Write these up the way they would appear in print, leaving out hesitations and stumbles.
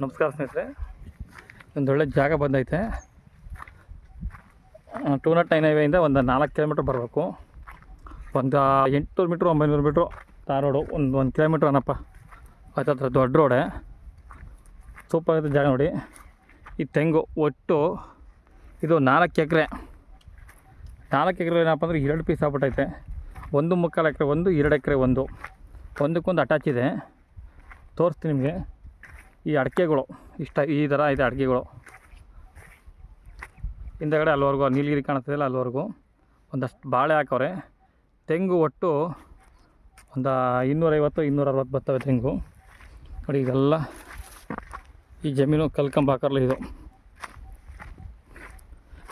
ನಮಸ್ಕಾರ ಸ್ನೇಹಿತರೆ, ಒಂದೊಳ್ಳೆ ಜಾಗ ಬಂದೈತೆ. 209 ಹೈವೇಯಿಂದ ಒಂದು 4 ಕಿಲೋಮೀಟ್ರ್ ಬರಬೇಕು. ಒಂದು 800 ಮೀಟ್ರ್ 900 ಮೀಟ್ರು ತಾರ್ ರೋಡು, ಒಂದು ಕಿಲೋಮೀಟ್ರ್ ಅನ್ನಪ್ಪ. ಆಯ್ತು, ದೊಡ್ಡ ರೋಡೆ, ಸೂಪರ್ ಆಗಿದೆ ಜಾಗ ನೋಡಿ. ಈ ತೆಂಗು ಒಟ್ಟು ಇದು 4 ಎಕರೆ. 4 ಎಕರೆ ಏನಪ್ಪ ಅಂದರೆ 2 ಪೀಸ್ ಆಗ್ಬಿಟ್ಟೈತೆ. 1.25 ಎಕರೆ ಒಂದು, 2 ಎಕರೆ ಒಂದು, ಒಂದಕ್ಕೊಂದು ಅಟ್ಯಾಚ್ ಇದೆ. ತೋರಿಸ್ತೀನಿ ನಿಮಗೆ. ಈ ಅಡಿಕೆಗಳು ಈ ಥರ ಇದೆ ಅಡಿಕೆಗಳು. ಹಿಂದಗಡೆ ಅಲ್ಲಿವರೆಗೂ ನೀಲಗಿರಿ ಕಾಣಿಸ್ತಿದೆಯಲ್ಲ, ಅಲ್ಲಿವರೆಗೂ ಒಂದಷ್ಟು ಬಾಳೆ ಹಾಕವ್ರೆ. ತೆಂಗು ಒಟ್ಟು ಒಂದು 250-260 ಬರ್ತವೆ ತೆಂಗು ನೋಡಿ. ಇದೆಲ್ಲ ಈ ಜಮೀನು ಕಲ್ಕಂಬ ಹಾಕರ್ಲಿ. ಇದು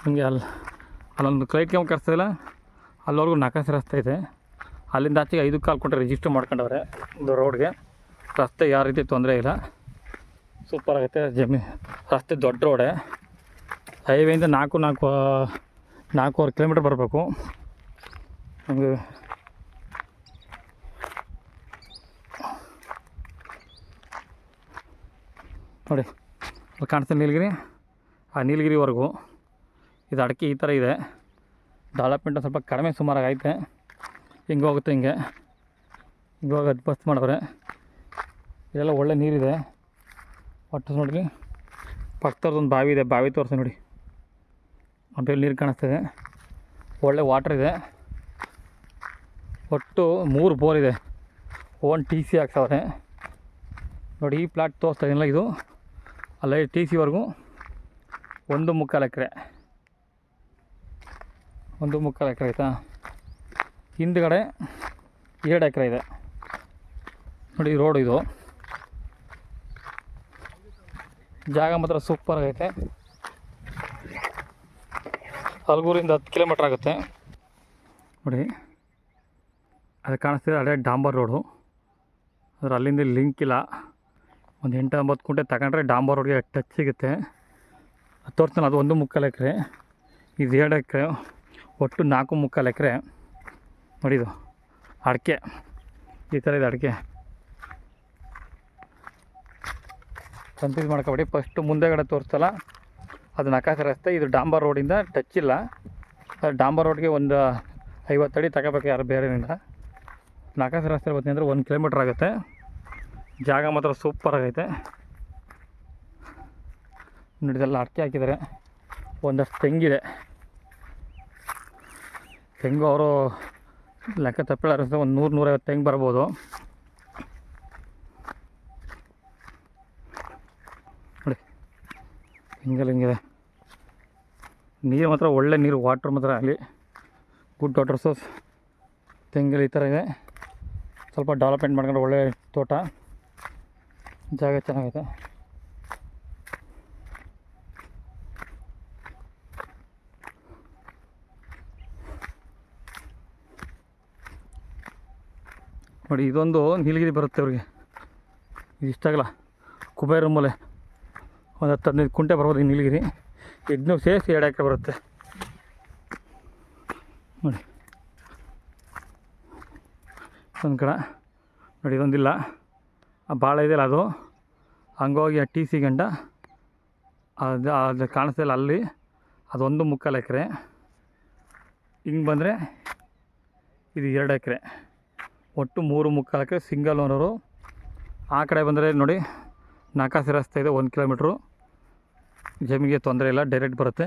ನಿಮಗೆ ಅಲ್ಲೊಂದು ಕ್ಲೈಟ್ ಕೆಂಬ ಕರ್ಸ್ತಿಲ್ಲ, ಅಲ್ಲಿವರೆಗೂ ನಕಾಸೆ ರಸ್ತೆ ಇದೆ. ಅಲ್ಲಿಂದ ಆಚೆಗೆ 5 ಕಾಲು ಕೊಟ್ಟರೆ ರಿಜಿಸ್ಟರ್ ಮಾಡ್ಕೊಂಡವ್ರೆ ಒಂದು ರೋಡ್ಗೆ. ರಸ್ತೆ ಯಾವ ರೀತಿ ತೊಂದರೆ ಇಲ್ಲ, ಸೂಪರ್ ಆಗುತ್ತೆ ಜಮೀನು. ರಸ್ತೆ ದೊಡ್ಡ ರೋಡೆ. ಹೈವೇಯಿಂದ 4-4.25 ಕಿಲೋಮೀಟ್ರ್ ಬರಬೇಕು ನಮಗೆ. ನೋಡಿ ಅಲ್ಲಿ ಕಾಣಿಸ್ತಾ ನೀಲಗಿರಿ, ಆ ನೀಲಗಿರಿವರೆಗೂ ಇದು ಅಡಿಕೆ ಈ ಥರ ಇದೆ. ಡೆವಲಪ್ಮೆಂಟ್ ಸ್ವಲ್ಪ ಕಡಿಮೆ ಸುಮಾರಾಗಿ ಐತೆ. ಹಿಂಗೆ ಹೋಗುತ್ತೆ, ಹಿಂಗೆ ಹೋಗೋದು ಬಸ್ ಮಾಡವ್ರೆ. ಇದೆಲ್ಲ ಒಳ್ಳೆ ನೀರಿದೆ. ಒಟ್ಟು ನೋಡ್ರಿ, ಪಕ್ಕದವ್ರದ್ದೊಂದು ಬಾವಿ ಇದೆ, ಬಾವಿ ತೋರಿಸಿ ನೋಡಿ. ಅಲ್ಲಿ ನೀರು ಕಾಣಿಸ್ತಿದೆ, ಒಳ್ಳೆ ವಾಟ್ರ್ ಇದೆ. ಒಟ್ಟು 3 ಬೋರ್ ಇದೆ. 1 TC ಹಾಕ್ಸವ್ರೆ ನೋಡಿ. ಈ ಪ್ಲಾಟ್ ತೋರಿಸ್ತಾ ಇದೀನಲ್ಲ, ಇದು ಅಲ್ಲೇ TCವರೆಗೂ 1.25 ಎಕರೆ. 1.25 ಎಕರೆ ಆಯಿತಾ. ಹಿಂದ್ಗಡೆ 2 ಎಕರೆ ಇದೆ ನೋಡಿ. ರೋಡ್ ಇದು ಜಾಗ ಮಾತ್ರ ಸೂಪರ್ ಆಗೈತೆ. ಅಲ್ಗೂರಿಂದ 10 ಕಿಲೋಮೀಟ್ರ್ ಆಗುತ್ತೆ ನೋಡಿ. ಅದು ಕಾಣಿಸ್ತಿದೆ ಅದೇ ಡಾಂಬರ್ ರೋಡು. ಆದರೆ ಅಲ್ಲಿಂದ ಲಿಂಕ್ ಇಲ್ಲ. ಒಂದು 8-9 ಕುಂಟೆ ತಗೊಂಡ್ರೆ ಡಾಂಬರ್ ರೋಡ್ಗೆ ಟಚ್ ಸಿಗುತ್ತೆ. ಅದು ತೋರಿಸ್ತಾನೆ, ಅದು 1.25 ಎಕರೆ. ಇದು 2 ಎಕರೆ, ಒಟ್ಟು 4.25 ಎಕರೆ ನೋಡಿ. ಇದು ಅಡಿಕೆ ಈ ಥರ ಇದೆ ಅಡಿಕೆ. ಕನ್ಫ್ಯೂಸ್ ಮಾಡ್ಕೊಬೇಡಿ. ಫಸ್ಟು ಮುಂದೆಗಡೆ ತೋರಿಸ್ತಲ್ಲ, ಅದು ನಕಾಸೆ ರಸ್ತೆ. ಇದು ಡಾಂಬರ್ ರೋಡಿಂದ ಟಚ್ ಇಲ್ಲ. ಡಾಂಬರ್ ರೋಡ್ಗೆ ಒಂದು 50 ಅಡಿ ತಗೋಬೇಕು ಯಾರು ಬೇರೆಯಿಂದ. ನಕಾಸೆ ರಸ್ತೆ ಬರ್ತೀನಿ ಅಂದರೆ 1 ಕಿಲೋಮೀಟ್ರ್ ಆಗುತ್ತೆ. ಜಾಗ ಮಾತ್ರ ಸೂಪರ್ ಆಗೈತೆ ನೋಡಿ. ಇದೆಲ್ಲ ಅಡಿಕೆ ಹಾಕಿದ್ದಾರೆ. ಒಂದಷ್ಟು ತೆಂಗಿದೆ. ತೆಂಗು ಅವರು ಲೆಕ್ಕ ತಪ್ಪಿಲ್ಲ, ಒಂದು 100-150 ತೆಂಗು ಬರ್ಬೋದು ನೋಡಿ. ಹಿಂಗಿದೆ ನೀರು ಮಾತ್ರ ಒಳ್ಳೆ ನೀರು. ವಾಟ್ರ್ ಮಾತ್ರ ಆಗಲಿ ಗುಡ್ ವಾಟರ್ ಸೋರ್ಸ್. ತೆಂಗಲ್ಲಿ ಈ ಥರ ಇದೆ. ಸ್ವಲ್ಪ ಡೆವಲಪ್ಮೆಂಟ್ ಮಾಡ್ಕೊಂಡ್ರೆ ಒಳ್ಳೆ ತೋಟ. ಜಾಗ ಚೆನ್ನಾಗೈತೆ. ನೋಡಿ, ಇದೊಂದು ನೀಲಗಿರಿ ಬರುತ್ತೆ ಅವ್ರಿಗೆ. ಇದು ಇಷ್ಟಾಗಲ್ಲ, ಕುಬೇರ ಮೂಲೆ ಒಂದು 10-15 ಕುಂಟೆ ಬರ್ಬೋದು ಈ ನೀಲಗಿರಿ. ಇದನ್ನೂ ಸೇರಿಸಿ 2 ಎಕರೆ ಬರುತ್ತೆ ನೋಡಿ. ಒಂದು ಕಡೆ ನೋಡಿ, ಇದೊಂದಿಲ್ಲ, ಆ ಭಾಳ ಇದೆಯಲ್ಲ ಅದು. ಹಂಗೋಗಿ ಆ TC ಗಂಟ ಅದು ಕಾಣಿಸ್ತಿಲ್ಲ ಅಲ್ಲಿ, ಅದು 1.25 ಎಕರೆ. ಹಿಂಗೆ ಬಂದರೆ ಇದು 2 ಎಕರೆ, ಒಟ್ಟು 3.25 ಎಕರೆ ಸಿಂಗಲ್ ಓನರು. ಆ ಕಡೆ ಬಂದರೆ ನೋಡಿ, ನಕಾಸೆ ರಸ್ತೆ ಇದೆ, 1 ಕಿಲೋಮೀಟ್ರು. ಜಮೀನಿಗೆ ತೊಂದರೆ ಇಲ್ಲ, ಡೈರೆಕ್ಟ್ ಬರುತ್ತೆ.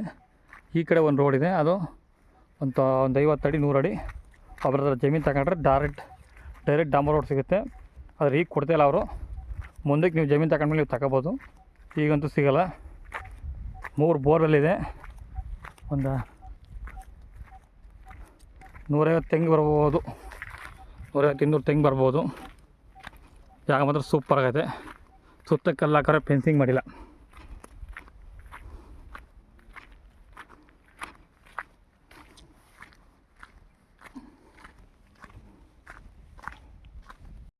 ಈ ಕಡೆ ಒಂದು ರೋಡ್ ಇದೆ, ಅದು ಒಂದು 50 ಅಡಿ 100 ಅಡಿ. ಅವ್ರ ಹತ್ರ ಜಮೀನು ತಗೊಂಡ್ರೆ ಡೈರೆಕ್ಟ್ ಡಾಂಬರ್ ರೋಡ್ ಸಿಗುತ್ತೆ. ಆದರೆ ಈಗ ಕೊಡ್ತಾಯಿಲ್ಲ ಅವರು. ಮುಂದಕ್ಕೆ ನೀವು ಜಮೀನು ತಗೊಂಡ್ಮೇಲೆ ನೀವು ತಗೋಬೋದು, ಈಗಂತೂ ಸಿಗೋಲ್ಲ. 3 ಬೋರ್ವೆಲ್ಲಿದೆ. ಒಂದು 150 ತೆಂಗು ಬರ್ಬೋದು, 150-200 ತೆಂಗು ಬರ್ಬೋದು. ಜಾಗ ಮಾತ್ರ ಸೂಪರ್ ಆಗೈತೆ. ಸುತ್ತ ಕಲ್ಲು ಹಾಕೋರೆ, ಫೆನ್ಸಿಂಗ್ ಮಾಡಿಲ್ಲ.